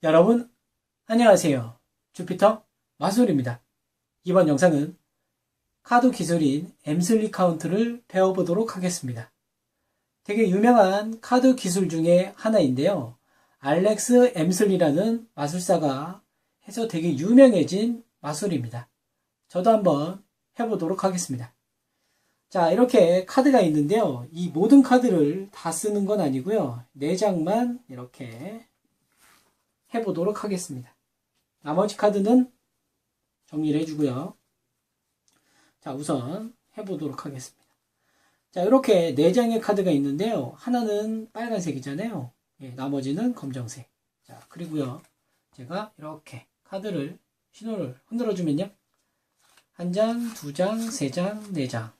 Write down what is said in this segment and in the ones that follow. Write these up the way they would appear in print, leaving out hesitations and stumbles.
여러분, 안녕하세요. 주피터 마술입니다. 이번 영상은 카드 기술인 엠슬리 카운트를 배워보도록 하겠습니다. 되게 유명한 카드 기술 중에 하나인데요. 알렉스 엠슬리라는 마술사가 해서 되게 유명해진 마술입니다. 저도 한번 해보도록 하겠습니다. 자, 이렇게 카드가 있는데요. 이 모든 카드를 다 쓰는 건 아니고요. 4장만 이렇게 해보도록 하겠습니다. 나머지 카드는 정리를 해주고요. 자, 우선 해보도록 하겠습니다. 자, 이렇게 4장의 카드가 있는데요. 하나는 빨간색이잖아요. 예, 나머지는 검정색. 자, 그리고요. 제가 이렇게 카드를 신호를 흔들어주면요. 1장, 2장, 3장, 4장.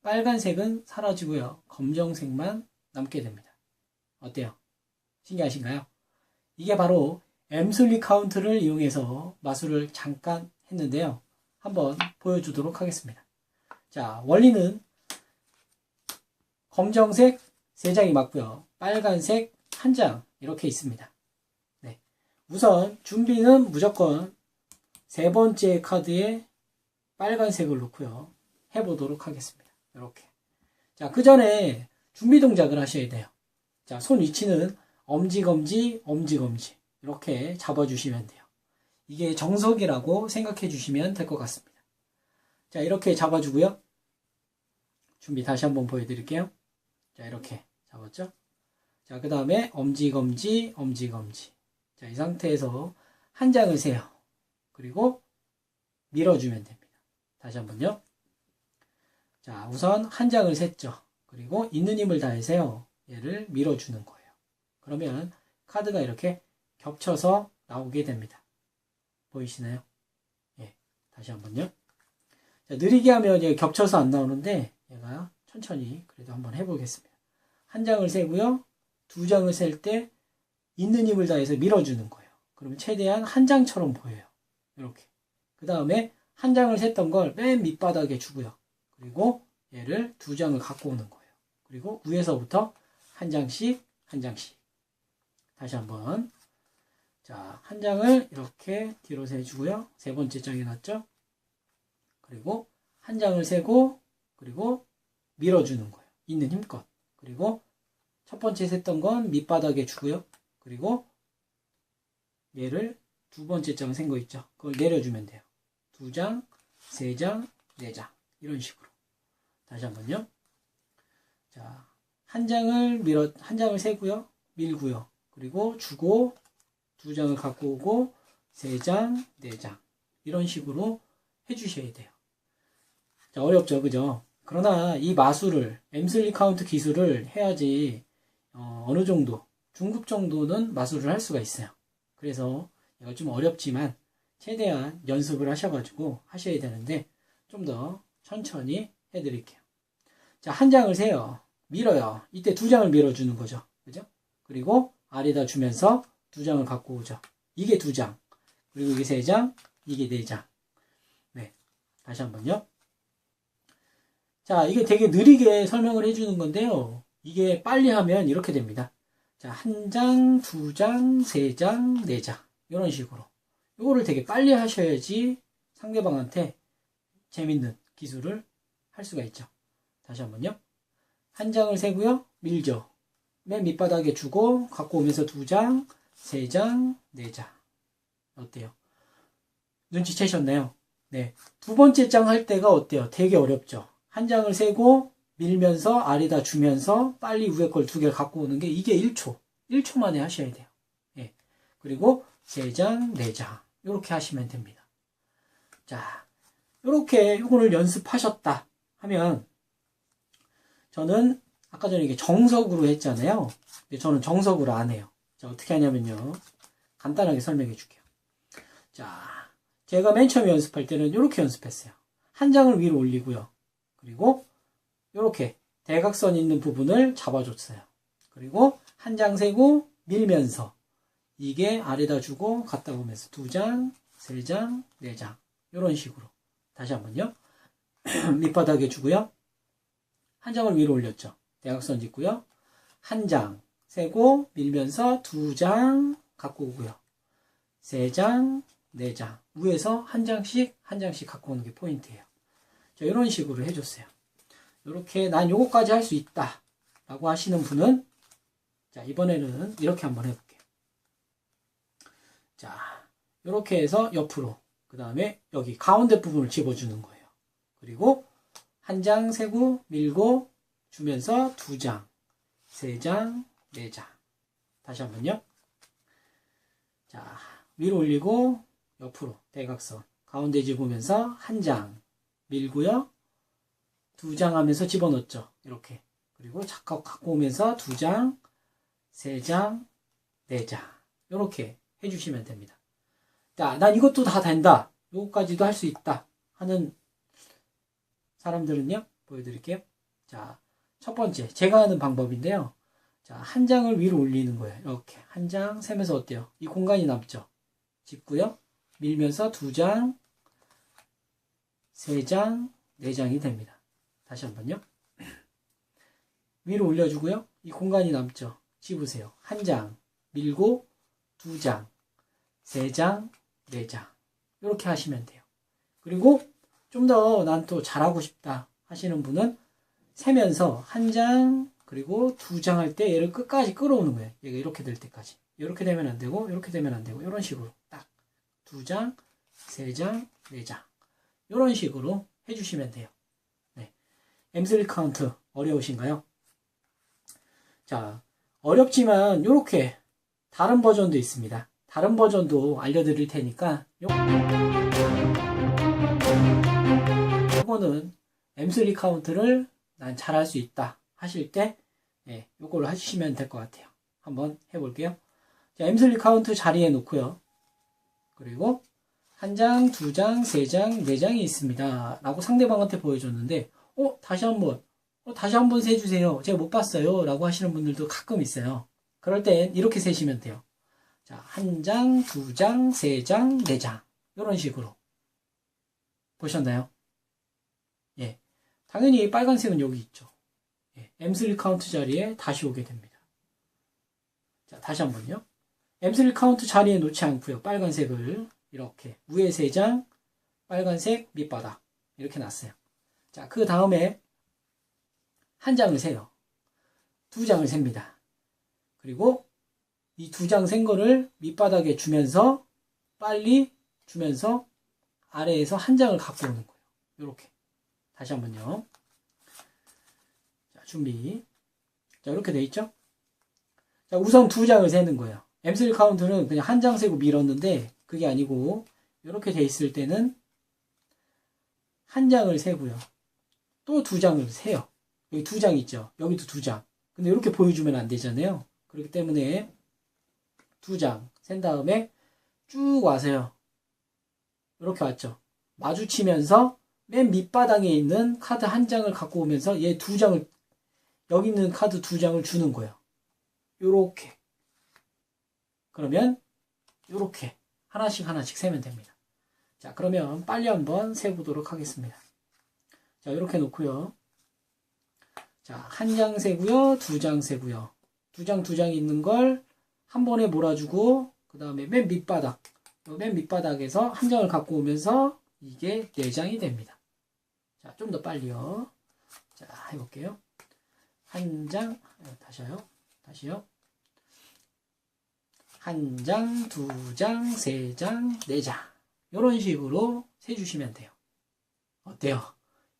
빨간색은 사라지고요. 검정색만 남게 됩니다. 어때요? 신기하신가요? 이게 바로 엠슬리 카운트를 이용해서 마술을 잠깐 했는데요. 한번 보여주도록 하겠습니다. 자, 원리는 검정색 3장이 맞고요. 빨간색 1장 이렇게 있습니다. 네. 우선 준비는 무조건 3번째 카드에 빨간색을 놓고요. 해보도록 하겠습니다. 이렇게. 자, 그 전에 준비 동작을 하셔야 돼요. 자, 손 위치는 엄지검지, 엄지검지 이렇게 잡아주시면 돼요. 이게 정석이라고 생각해 주시면 될 것 같습니다. 자, 이렇게 잡아주고요. 준비 다시 한번 보여드릴게요. 자, 이렇게 잡았죠? 자, 그 다음에 엄지검지, 엄지검지. 자, 이 상태에서 1장을 세요. 그리고 밀어주면 됩니다. 다시 한번요. 자, 우선 1장을 셌죠. 그리고 있는 힘을 다해서요. 얘를 밀어주는 거예요. 그러면 카드가 이렇게 겹쳐서 나오게 됩니다. 보이시나요? 예, 다시 한번요. 자, 느리게 하면 얘 겹쳐서 안 나오는데 얘가 천천히 그래도 한번 해보겠습니다. 1장을 세고요. 2장을 셀 때 있는 힘을 다해서 밀어주는 거예요. 그러면 최대한 1장처럼 보여요. 이렇게. 그 다음에 1장을 셌던 걸 맨 밑바닥에 주고요. 그리고 얘를 2장을 갖고 오는 거예요. 그리고 위에서부터 1장씩 1장씩. 다시 한번. 자, 1장을 이렇게 뒤로 세주고요. 3번째 장에 놨죠. 그리고 1장을 세고, 그리고 밀어주는 거예요. 있는 힘껏. 그리고 첫 번째 셌던 건 밑바닥에 주고요. 그리고 얘를 2번째 장 센 거 있죠. 그걸 내려주면 돼요. 2장, 3장, 4장. 이런 식으로. 다시 한번요. 자, 1장을 세고요. 밀고요. 그리고 주고 2장을 갖고 오고 3장, 4장 이런 식으로 해주셔야 돼요. 자, 어렵죠, 그죠? 그러나 이 마술을 엠슬리 카운트 기술을 해야지 어느 정도 중급 정도는 마술을 할 수가 있어요. 그래서 이거 좀 어렵지만 최대한 연습을 하셔가지고 하셔야 되는데 좀 더 천천히 해드릴게요. 자, 1장을 세요. 밀어요. 이때 2장을 밀어주는 거죠. 그죠? 그리고 아래다 주면서 2장을 갖고 오죠. 이게 2장. 그리고 이게 3장, 이게 4장. 네. 다시 한번요. 자, 이게 되게 느리게 설명을 해주는 건데요. 이게 빨리 하면 이렇게 됩니다. 자, 1장, 2장, 3장, 4장. 이런 식으로. 이거를 되게 빨리 하셔야지 상대방한테 재밌는 기술을 할 수가 있죠. 다시 한번요. 1장을 세고요. 밀죠. 맨 밑바닥에 주고 갖고 오면서 2장, 3장, 4장. 어때요? 눈치채셨나요? 네. 2번째 장 할 때가 어때요? 되게 어렵죠. 1장을 세고 밀면서 아래다 주면서 빨리 위에 걸 2개 갖고 오는 게 이게 1초. 1초 만에 하셔야 돼요. 예. 그리고 3장, 4장. 이렇게 하시면 됩니다. 자, 이렇게 이거를 연습하셨다 하면 저는 아까 전에 이게 정석으로 했잖아요. 근데 저는 정석으로 안 해요. 자, 어떻게 하냐면요. 간단하게 설명해 줄게요. 자, 제가 맨 처음에 연습할 때는 이렇게 연습했어요. 1장을 위로 올리고요. 그리고 이렇게 대각선 있는 부분을 잡아줬어요. 그리고 1장 세고 밀면서 이게 아래다 주고 갖다 오면서 2장, 3장, 4장 이런 식으로. 다시 한번요. 밑바닥에 주고요. 1장을 위로 올렸죠. 대각선 짓고요. 1장 세고 밀면서 2장 갖고 오고요. 3장, 4장. 위에서 한 장씩 갖고 오는 게 포인트예요. 자, 이런 식으로 해줬어요. 이렇게 난 요거까지 할 수 있다 라고 하시는 분은, 자, 이번에는 이렇게 한번 해볼게요. 자, 이렇게 해서 옆으로, 그 다음에 여기 가운데 부분을 집어주는 거예요. 그리고 한 장 세고 밀고 주면서 2장, 3장, 4장. 다시 한번요. 자, 위로 올리고 옆으로 대각선 가운데 집으면서 한 장 밀고요. 2장 하면서 집어넣죠. 이렇게. 그리고 착각 갖고 오면서 2장, 3장, 4장. 이렇게 해주시면 됩니다. 자, 난 이것도 다 된다. 요거까지도 할 수 있다. 하는 사람들은요. 보여드릴게요. 자, 첫 번째. 제가 하는 방법인데요. 자, 한 장을 위로 올리는 거예요. 이렇게. 한 장 세면서 어때요? 이 공간이 남죠? 짚고요. 밀면서 2장, 3장, 4장이 됩니다. 다시 한번요. 위로 올려주고요. 이 공간이 남죠? 집으세요. 한 장, 밀고 2장, 3장, 4장. 이렇게 하시면 돼요. 그리고 좀 더 난 또 잘하고 싶다 하시는 분은 세면서 한 장, 그리고 2장 할 때 얘를 끝까지 끌어오는 거예요. 얘가 이렇게 될 때까지. 이렇게 되면 안 되고, 이렇게 되면 안 되고, 이런 식으로 딱 2장, 3장, 4장. 이런 식으로 해주시면 돼요. 네. M3 카운트 어려우신가요? 자, 어렵지만 이렇게 다른 버전도 있습니다. 다른 버전도 알려드릴 테니까 요거는 M3 카운트를 난 잘할 수 있다 하실 때 요거를 해주시면 될 것 같아요. 한번 해볼게요. 자, M3 카운트 자리에 놓고요. 그리고 한 장, 2장, 3장, 4장이 있습니다. 라고 상대방한테 보여줬는데 다시 한번 세주세요. 제가 못 봤어요. 라고 하시는 분들도 가끔 있어요. 그럴 땐 이렇게 세시면 돼요. 자, 한 장, 2장, 3장, 4장. 이런 식으로. 보셨나요? 예. 당연히 빨간색은 여기 있죠. 예. M3 카운트 자리에 다시 오게 됩니다. 자, 다시 한번요. M3 카운트 자리에 놓지 않고요. 빨간색을 이렇게 위에 3장, 빨간색 밑바닥 이렇게 놨어요. 자, 그 다음에 한 장을 세요. 2장을 셉니다. 그리고 이 2장 센 거를 밑바닥에 주면서 빨리 주면서 아래에서 한 장을 갖고 오는 거예요. 이렇게. 다시 한번요. 자, 준비. 자, 이렇게 돼 있죠? 자, 우선 2장을 세는 거예요. M3 카운트는 그냥 한 장 세고 밀었는데 그게 아니고 이렇게 돼 있을 때는 한 장을 세고요. 또 2장을 세요. 여기 2장 있죠? 여기도 2장. 근데 이렇게 보여주면 안 되잖아요. 그렇기 때문에 2장 센 다음에 쭉 와서요. 이렇게 왔죠. 마주치면서 맨 밑바닥에 있는 카드 한 장을 갖고 오면서 얘 2장을, 여기 있는 카드 2장을 주는 거예요. 요렇게. 그러면 요렇게 하나씩 세면 됩니다. 자, 그러면 빨리 한번 세보도록 하겠습니다. 자, 이렇게 놓고요. 자, 한 장 세고요. 2장 세고요. 2장 있는 걸 한 번에 몰아주고 그 다음에 맨 밑바닥에서 한 장을 갖고 오면서 이게 4장이 됩니다. 자, 좀 더 빨리요. 자, 해볼게요. 한 장, 다시요. 한 장, 2장, 3장, 4장. 이런 식으로 세주시면 돼요. 어때요?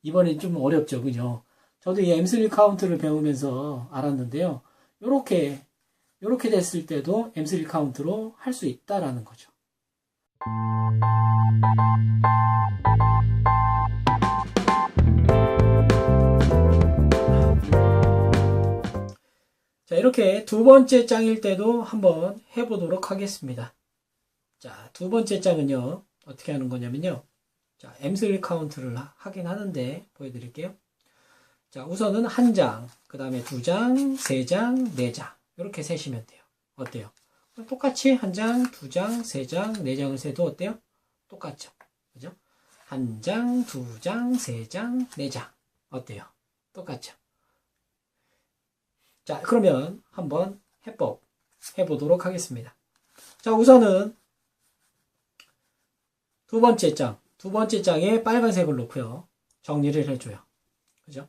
이번엔 좀 어렵죠, 그죠? 저도 이 M3 카운트를 배우면서 알았는데요. 요렇게 됐을 때도 M3 카운트로 할 수 있다라는 거죠. 자, 이렇게 두 번째 장일 때도 한번 해보도록 하겠습니다. 자, 두 번째 장은요, 어떻게 하는 거냐면요. 자, M3 카운트를 하긴 하는데, 보여드릴게요. 자, 우선은 한 장, 그 다음에 2장, 3장, 4장. 이렇게 세시면 돼요. 어때요? 똑같이 한 장, 2장, 3장, 4장을 세도 어때요? 똑같죠. 그죠? 한 장, 2장, 3장, 4장. 어때요? 똑같죠. 자, 그러면 한번 해보도록 하겠습니다. 자, 우선은 두 번째 장에 빨간색을 놓고요. 정리를 해줘요. 그죠?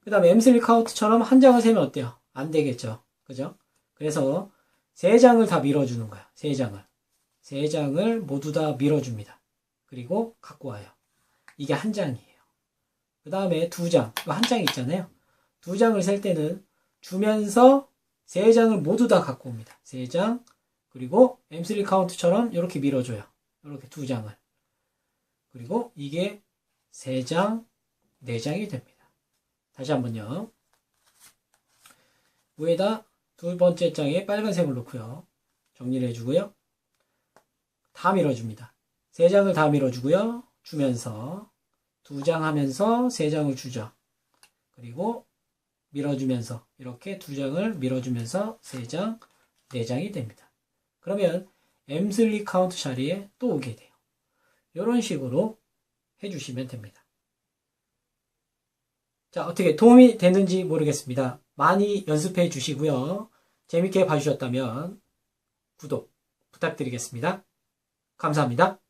그 다음에 M3 카운트처럼 한 장을 세면 어때요? 안 되겠죠. 그죠? 그래서 세 장을 다 밀어주는 거야. 세 장을 모두 다 밀어줍니다. 그리고 갖고 와요. 이게 한 장이에요. 그 다음에 두 장, 이거 한 장 있잖아요. 두 장을 셀 때는 주면서 세 장을 모두 다 갖고 옵니다. 세 장, 그리고 M3 카운트처럼 이렇게 밀어줘요. 이렇게 두 장을. 그리고 이게 세 장, 네 장이 됩니다. 다시 한번요. 위에다 두 번째 장에 빨간색을 놓고요. 정리를 해주고요. 다 밀어줍니다. 세 장을 다 밀어주고요. 주면서 두 장 하면서 세 장을 주죠. 그리고 밀어주면서 이렇게 두 장을 밀어주면서 세 장, 네 장이 됩니다. 그러면 M3 카운트 자리에 또 오게 돼요. 이런 식으로 해주시면 됩니다. 자, 어떻게 도움이 됐는지 모르겠습니다. 많이 연습해 주시고요. 재밌게 봐주셨다면 구독 부탁드리겠습니다. 감사합니다.